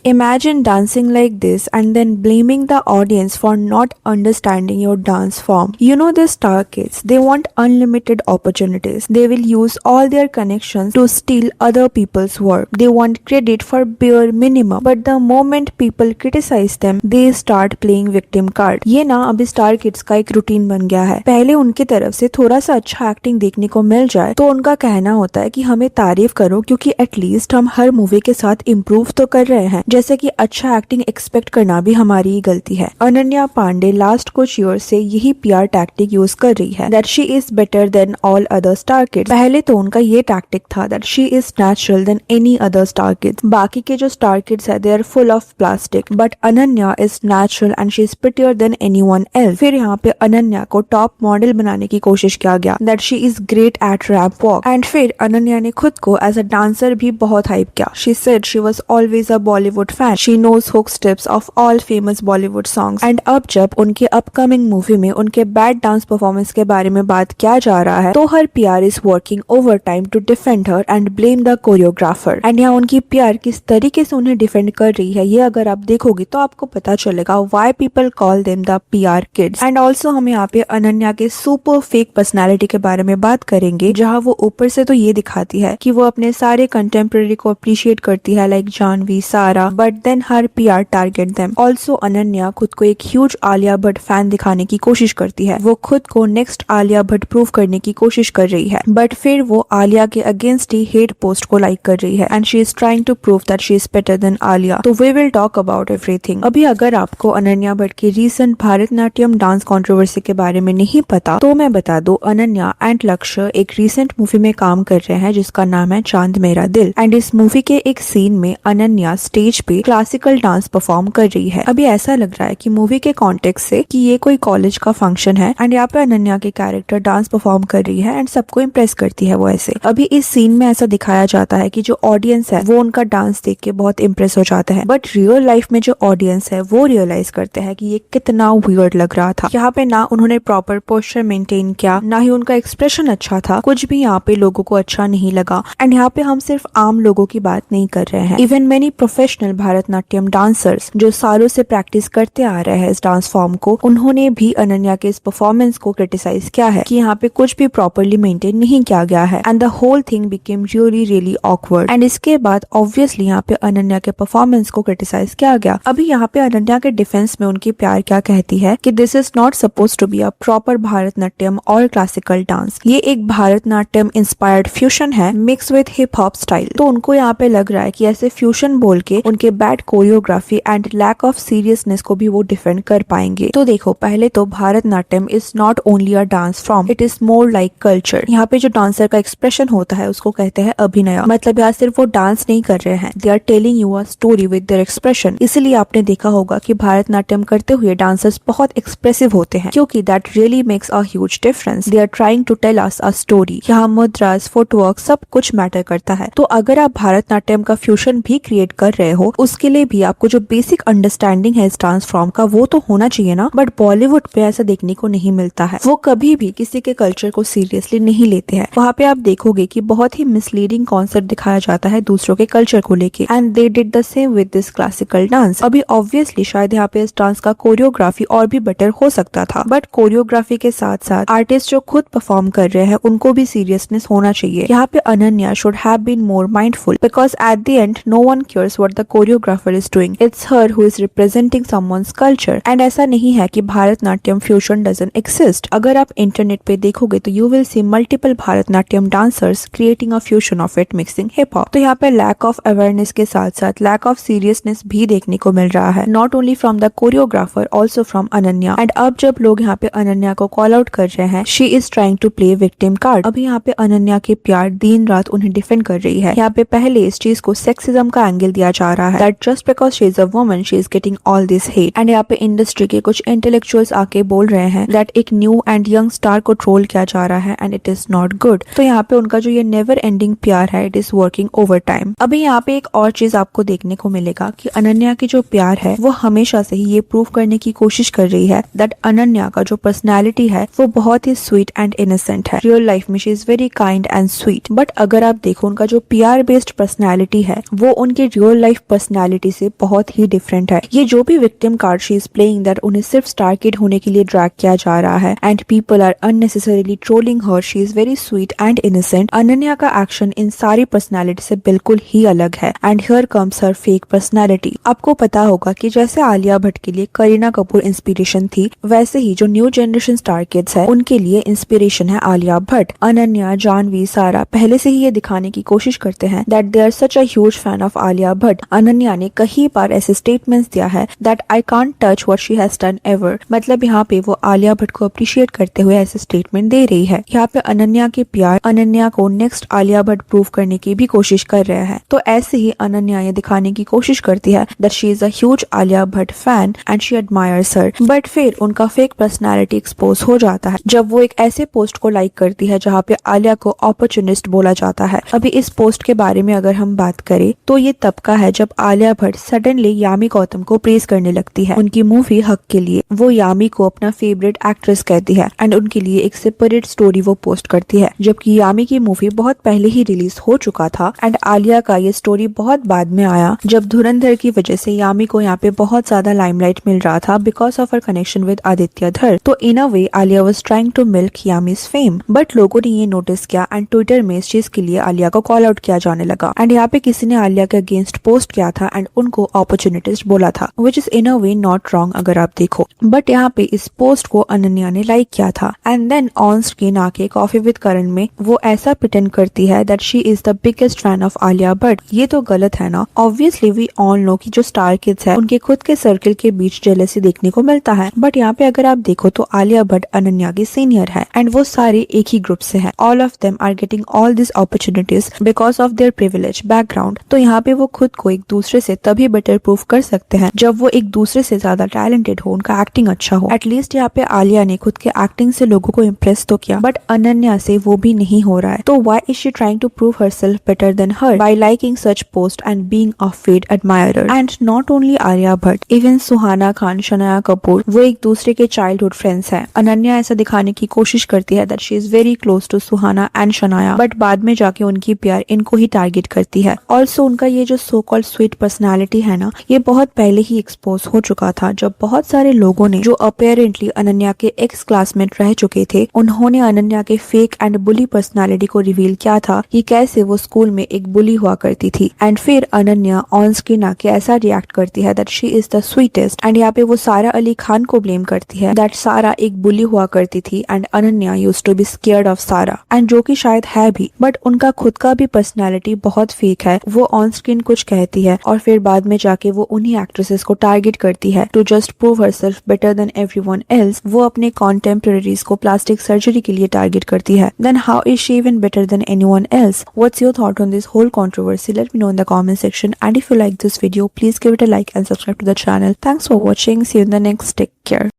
Imagine dancing like this and then blaming the audience for not understanding your dance form. You know the star kids, they want unlimited opportunities. They will use all their connections to steal other people's work. They want credit for bare minimum. But the moment people criticize them, they start playing victim card. ये ना अभी star kids का एक routine बन गया है। पहले उनकी तरफ से थोड़ा सा अच्छा एक्टिंग देखने को मिल जाए तो उनका कहना होता है कि हमें तारीफ करो क्योंकि एटलीस्ट हम हर मूवी के साथ इम्प्रूव तो कर रहे हैं, जैसे कि अच्छा एक्टिंग एक्सपेक्ट करना भी हमारी ही गलती है। अनन्या पांडे लास्ट कुछ ईयर से यही पीआर टैक्टिक यूज कर रही है, that she is better than all other star kids. पहले तो उनका ये टैक्टिक था that she is natural than any other star kids. बाकी के जो स्टार किड्स है they are full of plastic, but Ananya is natural and she is prettier than anyone else. फिर यहाँ पे अनन्या को टॉप मॉडल बनाने की कोशिश किया गया, that she is great at ramp walk. And फिर अनन्या ने खुद को एज अ डांसर भी बहुत हाइप किया। She said she was always a Bollywood fan, she knows hook steps of all famous Bollywood songs. And अब जब उनके अपकमिंग मूवी में उनके बैड डांस परफॉर्मेंस के बारे में बात किया जा रहा है तो her PR is working over time to defend her and blame the choreographer. And यहाँ उनकी पीआर किस तरीके से उन्हें डिफेंड कर रही है ये अगर आप देखोगे तो आपको पता चलेगा why people call them the PR kids. And also हम यहाँ पे अनन्या के सुपर फेक पर्सनैलिटी के बारे में बात करेंगे, जहाँ वो ऊपर से तो ये दिखाती है कि वो अपने सारे कंटेम्प्रेरी को अप्रिशिएट करती है like Janhvi, Sara, but then her PR target them. Also Ananya खुद को एक ह्यूज आलिया भट्ट फैन दिखाने की कोशिश करती है। वो खुद को नेक्स्ट आलिया भट्ट प्रूव करने की कोशिश कर रही है, बट फिर वो आलिया के अगेंस्ट ही हेट पोस्ट को लाइक कर रही है and she is trying to prove that she is better than Alia. तो we will talk about everything. अभी अगर आपको अनन्या भट्ट की रीसेंट भारतनाट्यम डांस कंट्रोवर्सी के बारे में नहीं पता तो मैं बता दूं, अनन्या एंड लक्ष्य एक रीसेंट मूवी में काम कर रहे हैं जिसका नाम है चांद मेरा दिल। एंड इस मूवी के एक सीन में अनन्या स्टेज पे क्लासिकल डांस परफॉर्म कर रही है। अभी ऐसा लग रहा है कि मूवी के कॉन्टेक्स्ट से कि ये कोई कॉलेज का फंक्शन है एंड यहाँ पे अनन्या के कैरेक्टर डांस परफॉर्म कर रही है एंड सबको इम्प्रेस करती है वो ऐसे। अभी इस सीन में ऐसा दिखाया जाता है कि जो ऑडियंस है वो उनका डांस देख के बहुत इम्प्रेस हो जाता है, बट रियल लाइफ में जो ऑडियंस है वो रियलाइज करते हैं कि ये कितना वियर्ड लग रहा था। यहाँ पे ना उन्होंने प्रॉपर पोस्चर मेंटेन किया, ना ही उनका एक्सप्रेशन अच्छा था, कुछ भी यहाँ पे लोगों को अच्छा नहीं लगा। एंड यहाँ पे हम सिर्फ आम लोगों की बात नहीं कर रहे हैं, even many professional Bharatanatyam dancers जो सालों से प्रैक्टिस करते आ रहे हैं इस डांस फॉर्म को, उन्होंने भी अनन्या के इस परफॉर्मेंस को क्रिटिसाइज किया है कि यहाँ पे कुछ भी प्रॉपरली मेंटेन नहीं किया गया है and the whole thing became really really awkward. And इसके बाद ऑब्वियसली यहाँ पे अनन्या के परफॉर्मेंस को क्रिटिसाइज किया गया। अभी यहाँ पे अनन्या के डिफेंस में उनकी प्यार क्या कहती है कि this is not suppose to be a proper Bharatanatyam और क्लासिकल डांस, ये एक भारतनाट्यम इंस्पायर्ड फ्यूजन है mix with hip hop style. तो उनको यहाँ पे लग रहा है कि ऐसे फ्यूजन बोल के उनके bad choreography and lack of seriousness को भी वो डिफेंड कर पाएंगे। तो देखो, पहले तो Bharatanatyam is not only a dance form, it is more like culture. यहाँ पे जो डांसर का एक्सप्रेशन होता है उसको कहते हैं अभिनय। मतलब यहाँ सिर्फ वो डांस नहीं कर रहे हैं, they are telling you a story with their expression. इसलिए आपने देखा होगा कि भारतनाट्यम करते हुए डांसर्स बहुत एक्सप्रेसिव होते हैं क्योंकि that really makes a huge difference. They are trying to tell us a story. यहाँ मुद्रास, फुटवर्क सब कुछ मैटर करता है। तो अगर आप भारतनाट्यम का फ्यूजन भी क्रिएट कर रहे हो उसके लिए भी आपको जो बेसिक अंडरस्टैंडिंग है इस डांस फॉर्म का वो तो होना चाहिए ना। बट बॉलीवुड पे ऐसा देखने को नहीं मिलता है, वो कभी भी किसी के कल्चर को सीरियसली नहीं लेते हैं। वहाँ पे आप देखोगे कि बहुत ही मिसलीडिंग कॉन्सेप्ट दिखाया जाता है दूसरों के कल्चर को लेके and they did the same with this classical dance. अभी ऑब्वियसली शायद यहाँ पे इस डांस का कोरियोग्राफी और भी बेटर हो सकता था, बट कोरियोग्राफी के साथ साथ आर्टिस्ट जो खुद परफॉर्म कर रहे हैं उनको भी सीरियसनेस होना चाहिए। यहाँ पे Ananya should have been more mindful because at the end no one cares what the choreographer is doing, it's her who is representing someone's culture. And ऐसा नहीं है कि भारतनाट्यम फ्यूजन डजंट एक्सिस्ट। अगर आप इंटरनेट पे देखोगे तो you will see multiple Bharatanatyam dancers creating a fusion of it mixing hip hop. तो यहाँ पे लैक ऑफ अवेयरनेस के साथ साथ लैक ऑफ सीरियसनेस भी देखने को मिल रहा है, not only from the choreographer also from Ananya. And अब जब लोग यहाँ पे अनन्या को कॉल आउट कर रहे हैं, she is trying to play victim card. अभी यहाँ पे अनन्या के प्यार दिन रात उन्हें डिफेंड कर रही है। यहाँ पे पहले इस चीज को सेक्सिज्म का एंगल दिया जा रहा है, that just because she is a woman she is getting all this hate. And यहाँ पे इंडस्ट्री के कुछ इंटेलेक्चुअल्स आके बोल रहे हैं दैट एक न्यू एंड यंग स्टार को ट्रोल किया जा रहा है and it is not good. तो यहाँ पे उनका जो ये नेवर एंडिंग प्यार है it is working over time. अभी यहाँ पे एक और चीज आपको देखने को मिलेगा कि अनन्या की जो प्यार है वो हमेशा से ही ये प्रूव करने की कोशिश कर रही है दैट अनन्या का जो पर्सनैलिटी है वो बहुत ही स्वीट एंड इनोसेंट है। रियल लाइफ में she is very kind and sweet, but अगर आप देखो उनका जो पीआर बेस्ड पर्सनैलिटी है वो उनके रियल लाइफ पर्सनैलिटी से बहुत ही डिफरेंट है। ये जो भी victim card she is playing that उन्हें सिर्फ स्टार किड होने के लिए ड्रैग किया जा रहा है and people are unnecessarily trolling her. She is very sweet and innocent. Ananya का एक्शन इन सारी पर्सनैलिटी से बिल्कुल ही अलग है and here comes her fake personality. आपको पता होगा कि जैसे आलिया भट्ट के लिए करीना कपूर इंस्पिरेशन थी, वैसे ही जो न्यू जनरेशन स्टार किड्स है उनके लिए इंस्पिरेशन है आलिया भट्ट। अनन्या, जानवी, सारा पहले से ही ये दिखाने की कोशिश करते हैं that they are such a huge fan of Alia Bhatt. Ananya ने कई बार ऐसे स्टेटमेंट्स दिया है that I can't touch what she has done ever. मतलब यहाँ पे वो आलिया भट्ट को अप्रिशिएट करते हुए ऐसे स्टेटमेंट दे रही है। यहाँ पे अनन्या के प्यार अनन्या को नेक्स्ट आलिया भट्ट प्रूव करने की भी कोशिश कर रहे हैं। तो ऐसे ही अनन्या ये दिखाने की कोशिश करती है that she is a huge Alia Bhatt fan and she admires her. But फिर उनका फेक पर्सनैलिटी एक्सपोज हो जाता है जब वो एक ऐसे पोस्ट को लाइक करती है जहाँ पे आलिया को अपॉर्चुनिस्ट बोला जाता है। अभी इस पोस्ट के बारे में अगर हम बात करें तो ये तब का है जब आलिया भट्ट सडनली यामी गौतम को प्रेज करने लगती है उनकी मूवी हक के लिए। वो यामी को अपना फेवरेट एक्ट्रेस कहती है एंड उनके लिए एक सेपरेट स्टोरी वो पोस्ट करती है, जबकि यामी की मूवी बहुत पहले ही रिलीज हो चुका था एंड आलिया का ये स्टोरी बहुत बाद में आया जब धुरंधर की वजह से यामी को यहाँ पे बहुत ज्यादा लाइमलाइट मिल रहा था because of her connection with Aditya Dhar. तो in a way Alia was trying to milk Yami's fame, but लोगों ने ये नोटिस किया एंड ट्विटर में इस चीज के लिए आलिया को कॉल आउट किया जाने लगा एंड यहाँ पे किसी ने आलिया के अगेंस्ट पोस्ट किया था एंड उनको अपॉर्चुनिटिस्ट बोला था, which is in a way not wrong अगर आप देखो। बट यहाँ पे इस पोस्ट को अनन्या ने लाइक किया था एंड देन ऑन स्क्रीन आके कॉफी विद करण में वो ऐसा प्रिटेंड करती है that she is the biggest fan of Alia Bhatt. ये तो गलत है ना। ऑब्वियसली वी ऑल नो कि जो स्टार किड्स है उनके खुद के सर्कल के बीच जेलसी देखने को मिलता है, बट यहाँ पे अगर आप देखो तो आलिया भट्ट अनन्या की सीनियर है एंड वो सारे एक ही ग्रुप से हैं। All of them are getting all this opportunities because of their privilege background. तो यहाँ पे वो खुद को एक दूसरे से तभी बेटर प्रूफ कर सकते हैं जब वो एक दूसरे से ज्यादा टैलेंटेड हो, उनका एक्टिंग अच्छा हो। एटलीस्ट यहाँ पे आलिया ने खुद के एक्टिंग से लोगों को इम्प्रेस तो किया, बट अनन्या से वो भी नहीं हो रहा है। तो why is she trying to prove herself better than her by liking such post and being a fed admirer? And not only Alia Bhatt, even Suhana Khan, Shanaya Kapoor, वो एक दूसरे के चाइल्डहुड फ्रेंड्स हैं। अनन्या ऐसा दिखाने की कोशिश करती है that she is very close to Suhana and Shanaya, but बाद में जाके उनकी प्यार इनको ही टारगेट करती है। ऑल्सो उनका ये जो सो कॉल्ड स्वीट पर्सनैलिटी है ना, ये बहुत पहले ही एक्सपोज हो चुका था जब बहुत सारे लोगों ने जो अपेरेंटली अनन्या के एक्स क्लासमेट रह चुके थे, उन्होंने अनन्या के फेक एंड बुली पर्सनैलिटी को रिवील किया था कि कैसे वो स्कूल में एक बुली हुआ करती थी। एंड फिर अनन्या ऑन स्क्रीन आके ऐसा रिएक्ट करती है that she is the sweetest and यहाँ पे वो सारा अली खान को ब्लेम करती है दैट सारा एक बुली हुआ करती थी and Ananya used to be scared of Sara, and जो कि शायद है भी, बट उनका खुद का भी पर्सनैलिटी बहुत फेक है। वो ऑन स्क्रीन कुछ कहती है और फिर बाद में जाके वो उन्हीं एक्ट्रेसेस को टारगेट करती है to just prove herself better than everyone else. वो अपने कॉन्टेम्पररीज को प्लास्टिक सर्जरी के लिए टारगेट करती है। Then how is she even better than anyone else? What's your thought on this whole controversy? Let me know in the comment section, and if you like this video, please give it a like and subscribe to the channel. Thanks for watching. See you in the next. Take care.